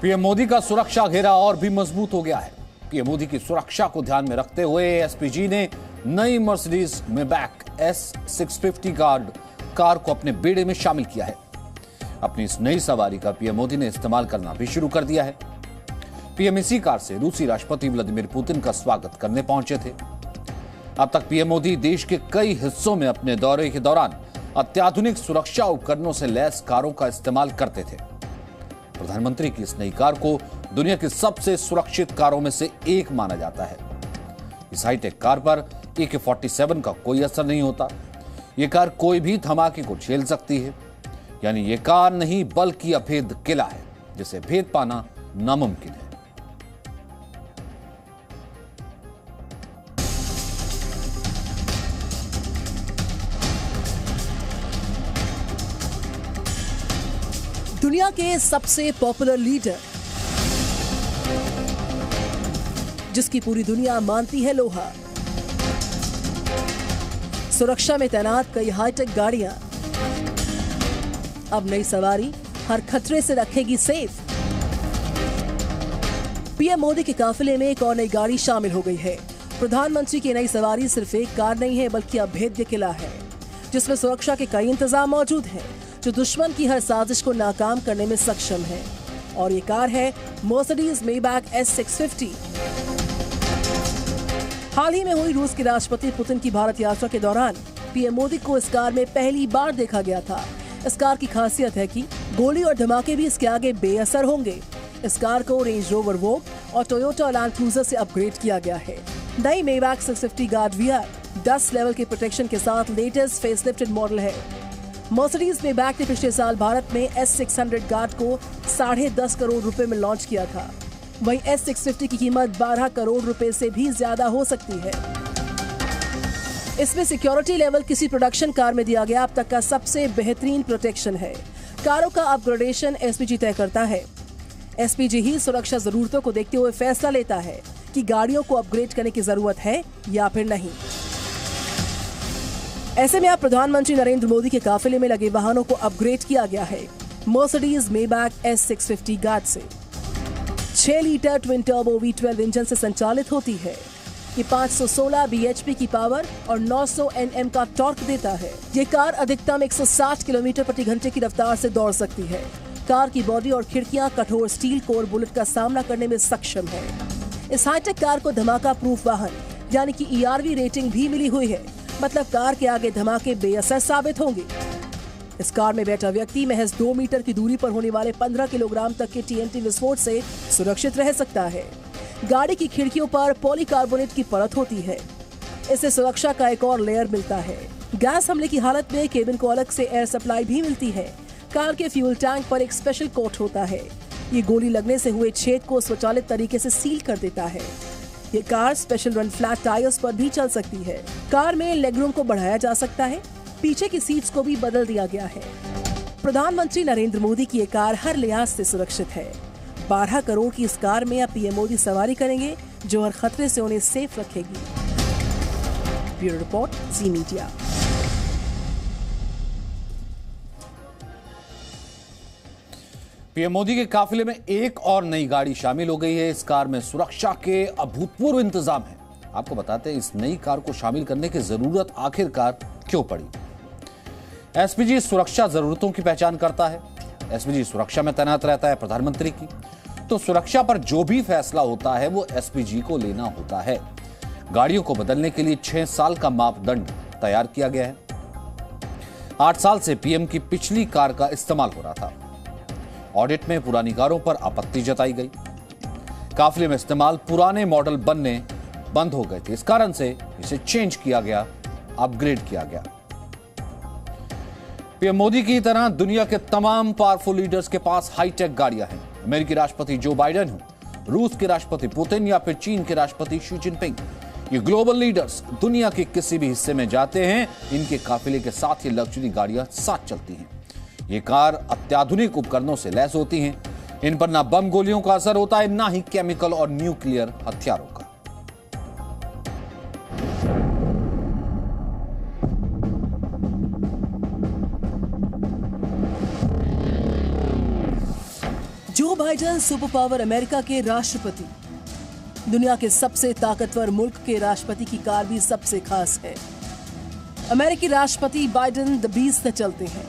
PM Modi का सुरक्षा घेरा और भी मजबूत हो गया है। पीएम मोदी की सुरक्षा को ध्यान में रखते हुए एसपीजी ने नई मर्सिडीज मैबैक S650 कार को अपने बेड़े में शामिल किया है। अपनी इस नई सवारी का पीएम मोदी ने इस्तेमाल करना भी शुरू कर दिया है। पीएम इसी कार से रूसी राष्ट्रपति व्लादिमीर पुतिन का स्वागत करने पहुंचे थे। अब तक पीएम मोदी देश के कई हिस्सों में अपने दौरे के दौरान अत्याधुनिक सुरक्षा उपकरणों से लैस कारों का इस्तेमाल करते थे। प्रधानमंत्री की इस नई कार को दुनिया की सबसे सुरक्षित कारों में से एक माना जाता है। इस हाईटेक कार पर AK-47 का कोई असर नहीं होता। यह कार कोई भी धमाके को झेल सकती है। यानी यह कार नहीं बल्कि अभेद किला है, जिसे भेद पाना नामुमकिन है। दुनिया के सबसे पॉपुलर लीडर, जिसकी पूरी दुनिया मानती है लोहा, सुरक्षा में तैनात कई हाईटेक गाड़ियां, अब नई सवारी हर खतरे से रखेगी सेफ। पीएम मोदी के काफिले में एक और नई गाड़ी शामिल हो गई है। प्रधानमंत्री की नई सवारी सिर्फ एक कार नहीं है, बल्कि अभेद्य किला है, जिसमें सुरक्षा के कई इंतजाम मौजूद हैं, जो दुश्मन की हर साजिश को नाकाम करने में सक्षम है। और ये कार है मर्सिडीज मैबैक S650। हाल ही में हुई रूस के राष्ट्रपति पुतिन की भारत यात्रा के दौरान पीएम मोदी को इस कार में पहली बार देखा गया था। इस कार की खासियत है कि गोली और धमाके भी इसके आगे बेअसर होंगे। इस कार को रेंज रोवर वोग और टोयोटा लैंड क्रूजर से अपग्रेड किया गया है। नई मैबैक 650 गार्ड VR 10 लेवल के प्रोटेक्शन के साथ लेटेस्ट फेसलिफ्टेड मॉडल है। मर्सिडीज मैबैक ने पिछले साल भारत में S600 गार्ड को 10.5 करोड़ रुपए में लॉन्च किया था। वहीं S650 की कीमत 12 करोड़ रुपए से भी ज्यादा हो सकती है। इसमें सिक्योरिटी लेवल किसी प्रोडक्शन कार में दिया गया अब तक का सबसे बेहतरीन प्रोटेक्शन है। कारों का अपग्रेडेशन एसपीजी तय करता है। एसपीजी ही सुरक्षा जरूरतों को देखते हुए फैसला लेता है कि गाड़ियों को अपग्रेड करने की जरूरत है या फिर नहीं। ऐसे में अब प्रधानमंत्री नरेंद्र मोदी के काफिले में लगे वाहनों को अपग्रेड किया गया है मर्सिडीज मैबैक S650 गार्ड से। 6 litre twin turbo V12 engine से संचालित होती है। ये 516 bhp की पावर और 900 Nm का टॉर्क देता है। ये कार अधिकतम 160 किलोमीटर प्रति घंटे की रफ्तार से दौड़ सकती है। कार की बॉडी और खिड़कियां कठोर स्टील कोर बुलेट का सामना करने में सक्षम है। इस हाईटेक कार को धमाका प्रूफ वाहन यानी कि ERV रेटिंग भी मिली हुई है। मतलब कार के आगे धमाके बेअसर साबित होंगे। इस कार में बैठा व्यक्ति महज 2 मीटर की दूरी पर होने वाले 15 किलोग्राम तक के TNT विस्फोट से सुरक्षित रह सकता है। गाड़ी की खिड़कियों पर पॉलीकार्बोनेट की परत होती है। इससे सुरक्षा का एक और लेयर मिलता है। गैस हमले की हालत में केबिन को अलग से एयर सप्लाई भी मिलती है। कार के फ्यूल टैंक पर एक स्पेशल कोट होता है। ये गोली लगने से हुए छेद को स्वचालित तरीके से सील कर देता है। ये car special run flat tyres पर भी चल सकती है। कार में लेगरूम को बढ़ाया जा सकता है। पीछे की सीट्स को भी बदल दिया गया है। प्रधानमंत्री नरेंद्र मोदी की ये कार हर लिहाज से सुरक्षित है। 12 करोड़ की इस कार में अब पीएम मोदी सवारी करेंगे, जो हर खतरे से उन्हें सेफ रखेगी। ब्यूरो रिपोर्ट, जी मीडिया। पीएम मोदी के काफिले में एक और नई गाड़ी शामिल हो गई है। इस कार में सुरक्षा के अभूतपूर्व इंतजाम हैं। आपको बताते हैं इस नई कार को शामिल करने की जरूरत आखिरकार क्यों पड़ी। एसपीजी सुरक्षा जरूरतों की पहचान करता है। एसपीजी सुरक्षा में तैनात रहता है प्रधानमंत्री की, तो सुरक्षा पर जो भी फैसला होता है वो एसपीजी को लेना होता है। गाड़ियों को बदलने के लिए 6 साल का मापदंड तैयार किया गया है। 8 साल से पीएम की पिछली कार का इस्तेमाल हो रहा था। ऑडिट में पुरानी कारों पर आपत्ति जताई गई। काफिले में इस्तेमाल पुराने मॉडल बनने बंद हो गए थे। इस कारण से इसे चेंज किया गया, अपग्रेड किया गया। पीएम मोदी की तरह दुनिया के तमाम पावरफुल लीडर्स के पास हाईटेक गाड़ियां हैं। अमेरिकी राष्ट्रपति जो बाइडेन हो, रूस के राष्ट्रपति पुतिन या फिर चीन के राष्ट्रपति शी जिनपिंग, ये ग्लोबल लीडर्स दुनिया के किसी भी हिस्से में जाते हैं, इनके काफिले के साथ ये लग्जरी गाड़ियां साथ चलती हैं। ये कार अत्याधुनिक उपकरणों से लैस होती हैं। इन पर ना बम गोलियों का असर होता है, ना ही केमिकल और न्यूक्लियर हथियारों का। बाइडेन सुपर पावर अमेरिका के राष्ट्रपति। दुनिया के सबसे ताकतवर मुल्क के राष्ट्रपति की कार भी सबसे खास है। अमेरिकी राष्ट्रपति बाइडेन द बीस्ट से चलते हैं।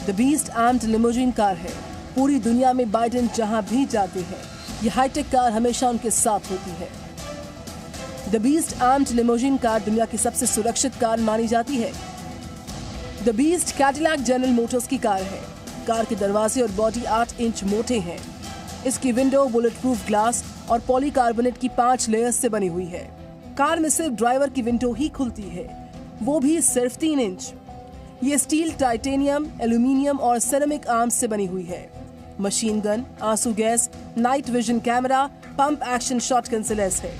The beast armed limousine car है। पूरी दुनिया में बाइडेन जहां भी जाते हैं, ये हाईटेक कार हमेशा उनके साथ होती है। The beast armed limousine car दुनिया की सबसे सुरक्षित कार मानी जाती है। The beast Cadillac general Motors की कार है। कार के दरवाजे और बॉडी 8 इंच मोटे हैं। इसकी विंडो बुलेट प्रूफ ग्लास और पॉलीकार्बोनेट की 5 लेयर्स से बनी हुई है। कार में सिर्फ ड्राइवर की विंडो ही खुलती है, वो भी सिर्फ 3 इंच। ये स्टील, टाइटेनियम, एल्यूमिनियम और सेरेमिक आर्म्स से बनी हुई है। मशीन गन, आंसू gas, night vision camera, pump action shotgun से लैस है।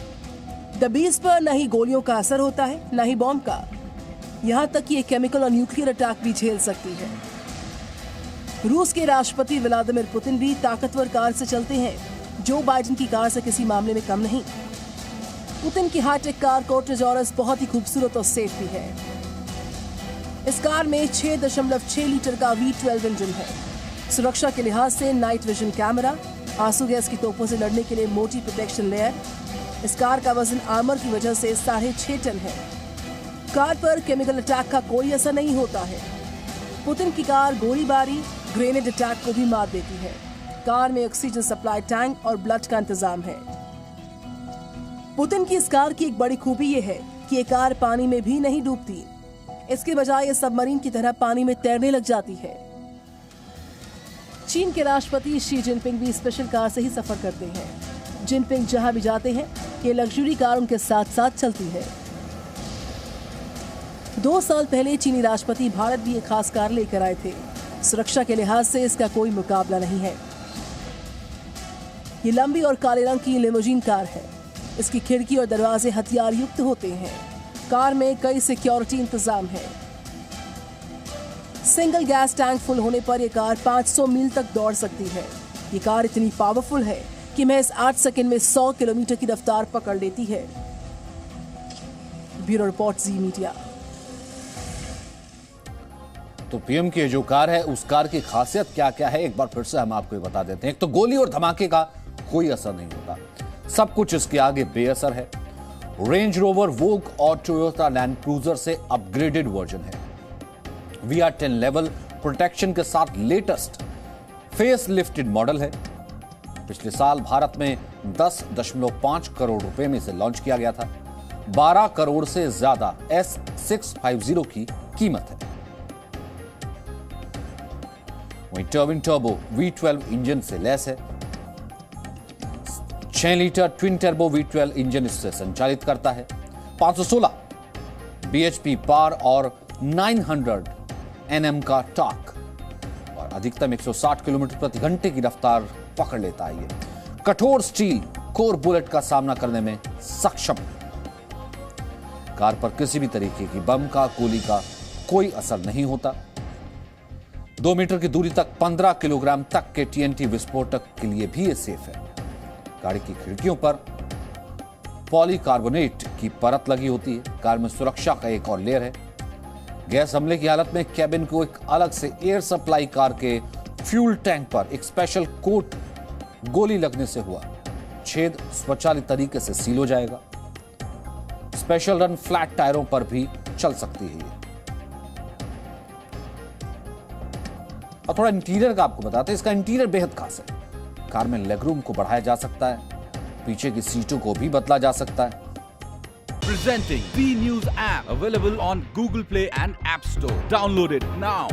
द बीस्ट पर न ही गोलियों का असर होता है, न ही बॉम्ब का। यहाँ तक कि ये केमिकल और न्यूक्लियर अटैक भी झेल सकती है। रूस के राष्ट्रपति व्लादिमीर पुतिन भी ताकतवर कार से चलते हैं, जो बाइडेन की कार से किसी मामले में कम नहीं। पुतिन की हाईटेक कार कोर्टेजॉरस बहुत ही खूबसूरत और सेफ भी है। इस कार में 6.6 लीटर का V12 इंजन है। सुरक्षा के लिहाज से नाइट विजन कैमरा, आंसू गैस की तोपों से लड़ने के लिए मोटी प्रोटेक्शन लेयर। इस कार का वजन आर्मर की वजह से 6.5 टन है। कार पर केमिकल अटैक का कोई असर नहीं होता है। पुतिन की कार गोलीबारी, ग्रेनेड अटैक को भी मार देती है। कार में ऑक्सीजन सप्लाई टैंक और ब्लड का इंतजाम है। पुतिन की इस कार की एक बड़ी खूबी ये है कि ये कार पानी में भी नहीं डूबती। इसके बजाय ये सबमरीन की तरह पानी में तैरने लग जाती है। चीन के राष्ट्रपति शी जिनपिंग भी स्पेशल कार से ही सफर करते हैं। जिनपिंग जहां भी जाते हैं, ये लग्जरी कार उनके साथ साथ चलती है। 2 साल पहले चीनी राष्ट्रपति भारत भी एक खास कार लेकर आए थे। सुरक्षा के लिहाज से इसका कोई मुकाबला नहीं है। ये लंबी और काले रंग की लिमोजिन कार है। इसकी खिड़की और दरवाजे हथियार युक्त होते हैं। कार में कई सिक्योरिटी इंतजाम है। सिंगल गैस टैंक फुल होने पर यह कार 500 मील तक दौड़ सकती है। ये कार इतनी पावरफुल है कि महज 8 सेकंड में 100 किलोमीटर की रफ्तार पकड़ लेती है। ब्यूरो रिपोर्ट, जी मीडिया। तो पीएम की जो कार है, उस कार की खासियत क्या क्या है, एक बार फिर से हम आपको बता देते हैं। एक तो गोली और धमाके का कोई असर नहीं होता, सब कुछ इसके आगे बेअसर है। रेंज रोवर वोग और टोयोटा लैंड क्रूजर से अपग्रेडेड वर्जन है। VR10 लेवल प्रोटेक्शन के साथ लेटेस्ट फेस लिफ्टेड मॉडल है। पिछले साल भारत में 10.5 करोड़ रुपए में इसे लॉन्च किया गया था। 12 करोड़ से ज्यादा S650 की कीमत है। वहीं टर्बिन टर्बो V12 इंजन से लैस है। 6 litre twin turbo V12 engine इससे संचालित करता है। 516 bhp पावर और 900 Nm का टॉर्क और अधिकतम 160 किलोमीटर प्रति घंटे की रफ्तार पकड़ लेता है। ये कठोर स्टील कोर बुलेट का सामना करने में सक्षम। कार पर किसी भी तरीके की बम का, गोली का कोई असर नहीं होता। 2 मीटर की दूरी तक 15 किलोग्राम तक के TNT विस्फोटक के लिए भी ये सेफ है। गाड़ी की खिड़कियों पर पॉलीकार्बोनेट की परत लगी होती है। कार में सुरक्षा का एक और लेयर है। गैस हमले की हालत में कैबिन को एक अलग से एयर सप्लाई कार के फ्यूल टैंक पर एक स्पेशल कोट गोली लगने से हुआ छेद स्वचालित तरीके से सील हो जाएगा। स्पेशल रन फ्लैट टायरों पर भी चल सकती है। और थोड़ा इंटीरियर का आपको बताते हैं। इसका इंटीरियर बेहद खास है। कार में लेगरूम को बढ़ाया जा सकता है, पीछे की सीटों को भी बदला जा सकता है। Presenting B News app, available on Google Play and App Store. Download it now.